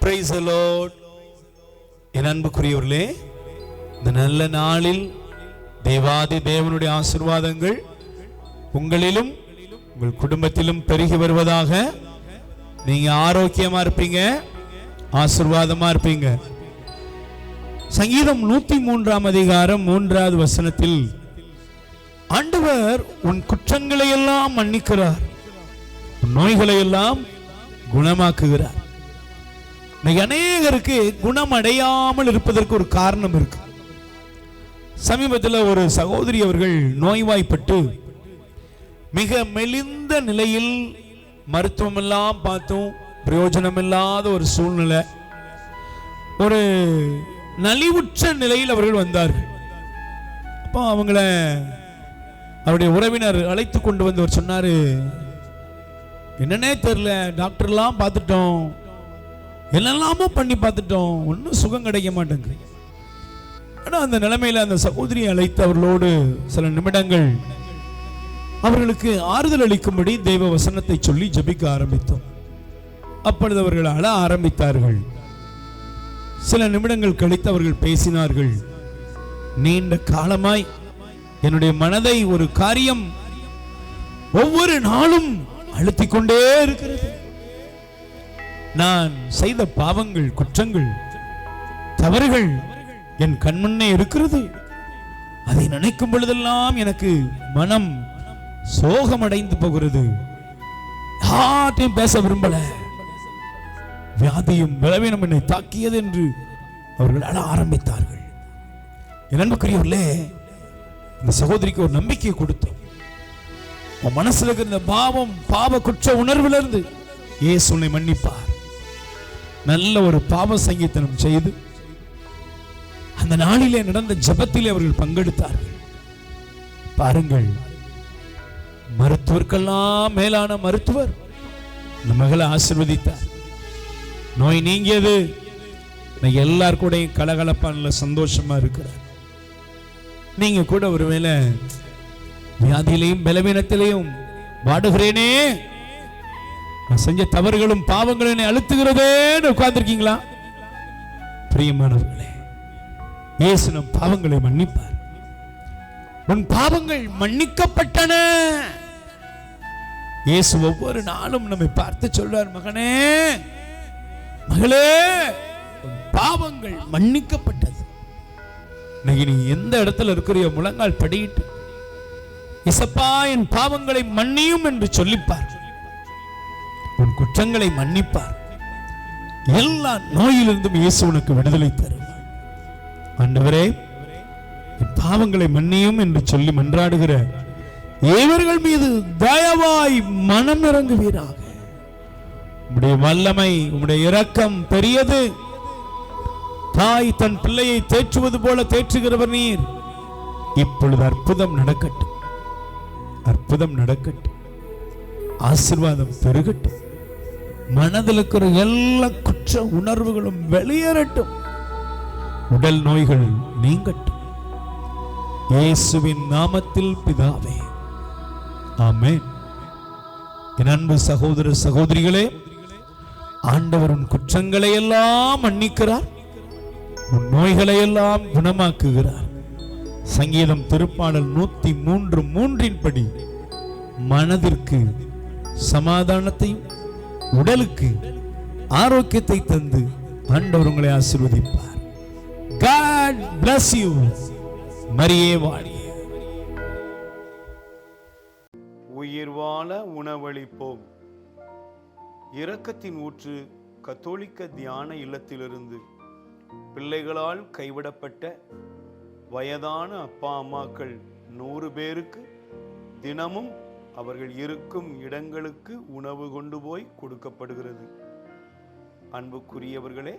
Praise the Lord. என் அன்புக்குரியவர்களே, இந்த நல்ல நாளில் தேவாதி தேவனுடைய ஆசீர்வாதங்கள் உங்களிலும் உங்கள் குடும்பத்திலும் பெருகி வருவதாக. நீங்க ஆரோக்கியமா இருப்பீங்க, ஆசீர்வாதமா இருப்பீங்க. சங்கீதம் 103 அதிகாரம் 3வது வசனத்தில் ஆண்டவர் உன் குற்றங்களை எல்லாம் மன்னிக்கிறார், உன் நோய்களை எல்லாம் குணமாக்குகிறார். அநேகருக்கு குணம் அடையாமல் இருப்பதற்கு ஒரு காரணம் இருக்கு. சமீபத்தில் ஒரு சகோதரி அவர்கள் நோய்வாய்ப்பட்டு மிக மெலிந்த நிலையில் மருத்துவம் எல்லாம் பார்த்தும் பிரயோஜனம் இல்லாத ஒரு சூழ்நிலை, ஒரு நலிவுற்ற நிலையில் அவர்கள் வந்தார்கள். அப்போ அவங்கள அவருடைய உறவினர் அழைத்து கொண்டு வந்தவர் சொன்னாரு, என்னன்னே தெரியல, டாக்டர்லாம் பார்த்துட்டோம், என்னெல்லாமோ பண்ணி பார்த்துட்டோம், ஒன்றும் சுகம் கிடைக்க மாட்டேங்குது. ஆனால் அந்த நிலைமையில் அந்த சகோதரியை அழைத்து அவர்களோடு சில நிமிடங்கள் அவர்களுக்கு ஆறுதல் அளிக்கும்படி தெய்வ வசனத்தை சொல்லி ஜெபிக்க ஆரம்பித்தோம். அப்பொழுது அவர்கள் அழ ஆரம்பித்தார்கள். சில நிமிடங்கள் கழித்து அவர்கள் பேசினார்கள். நீண்ட காலமாய் என்னுடைய மனதை ஒரு காரியம் ஒவ்வொரு நாளும் அழுத்திக் கொண்டே இருக்கிறது. நான் செய்த பாவங்கள், குற்றங்கள், தவறுகள் என் கண்முன்னே இருக்கிறது. அதை நினைக்கும் பொழுதெல்லாம் எனக்கு மனம் சோகமடைந்து போகிறது. யார்ட்டையும் பேச விரும்பல, வியாதியும் பலவீனம் என்னை தாக்கியது என்று அவர்கள் அழ ஆரம்பித்தார்கள். என் அன்புக்குரியவர்களே, இந்த சகோதரிக்கு ஒரு நம்பிக்கையை கொடுத்தோம். உன் மனசுல இருக்கிற இந்த பாவ குற்ற உணர்விலிருந்து இயேசு உன்னை மன்னிப்பார். நல்ல ஒரு பாவ சங்கீதனம் செய்து அந்த நாளிலே நடந்த ஜெபத்திலே அவர்கள் பங்கெடுத்தார்கள். பாருங்கள், மருத்துவர்க்கெல்லாம் மேலான மருத்துவர் இந்த மகளை ஆசீர்வதித்தார். நோய் நீங்கியது. எல்லார் கூட கலகலப்பான சந்தோஷமா இருக்கிறார். நீங்க கூட ஒருவேளை வியாதியிலையும் பலவீனத்திலையும் வாடுகிறேனே, நான் செஞ்ச தவறுகளும் பாவங்களும் என்னை அழுத்துகிறதேன்னு உட்கார்ந்திருக்கீங்களா? பிரியமானவர்களே, இயேசு நம் பாவங்களை மன்னிப்பார். உன் பாவங்கள் மன்னிக்கப்பட்டன. இயேசு ஒவ்வொரு நாளும் நம்மை பார்த்து சொல்றார், மகனே, மகளே, உன் பாவங்கள் மன்னிக்கப்பட்டது. நீ எந்த இடத்துல இருக்கிற முழங்கால் படியிட்டு இசப்பா என் பாவங்களை மன்னியும் என்று சொல்லிப்பார். உன் குற்றங்களை மன்னிப்பார். எல்லா நோயிலிருந்தும் இயேசு உனக்கு விடுதலை தருவார். ஆண்டவரே, என் பாவங்களை மன்னியும் என்று சொல்லி மன்றாடுகிற இவர்கள் மீது தயவாய் மனம் இறங்குவீராக. உம்முடைய வல்லமை, உம்முடைய இரக்கம் பெரியது. தாய் தன் பிள்ளையை தேற்றுவது போல தேற்றுகிறவர் நீர். இப்பொழுது அற்புதம் நடக்கட்டும், அற்புதம் நடக்கட்டும், ஆசீர்வாதம் பெருகட்டும். மனதில் இருக்கிற எல்லா குற்ற உணர்வுகளும் வெளியேறட்டும். உடல் நோய்கள் நீங்கட்டும். இயேசுவின் நாமத்தில் பிதாவே, ஆமென். என் அன்பு சகோதர சகோதரிகளே, ஆண்டவர் உன் குற்றங்களை எல்லாம் மன்னிக்கிறார், உன் நோய்களை எல்லாம் குணமாக்குகிறார். சங்கீதம் திருப்பாடல் 103:3 படி மனதிற்கு சமாதானத்தையும் உடலுக்கு ஆரோக்கியத்தை தந்து ஆண்டவர் உங்களை ஆசீர்வதிப்பார். God bless you. மரியே வாழிய. உயிர் வாழ உணவளிப்போம். இரக்கத்தின் ஊற்று கத்தோலிக்க தியான இல்லத்திலிருந்து பிள்ளைகளால் கைவிடப்பட்ட வயதான அப்பா அம்மாக்கள் 100 பேருக்கு தினமும் அவர்கள் இருக்கும் இடங்களுக்கு உணவு கொண்டு போய் கொடுக்கப்படுகிறது. அன்புக்குரியவர்களே,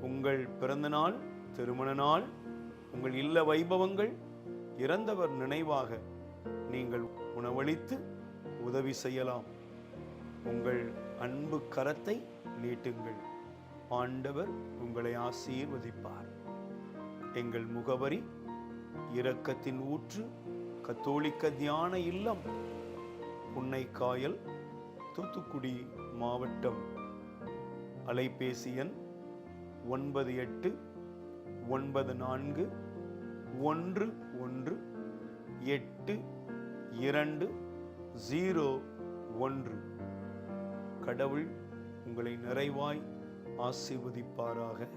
உங்கள் பிறந்த நாள், திருமண நாள், உங்கள் இல்ல வைபவங்கள், இறந்தவர் நினைவாக நீங்கள் உணவளித்து உதவி செய்யலாம். உங்கள் அன்பு கரத்தை நீட்டுங்கள். ஆண்டவர் உங்களை ஆசீர்வதிப்பார். எங்கள் முகவரி: இரக்கத்தின் ஊற்று கத்தோலிக்க தியான இல்லம், புன்னைக்காயல், தூத்துக்குடி மாவட்டம். அலைபேசி எண் 9894118201. கடவுள் உங்களை நிறைவாய் ஆசீர்வதிப்பாராக.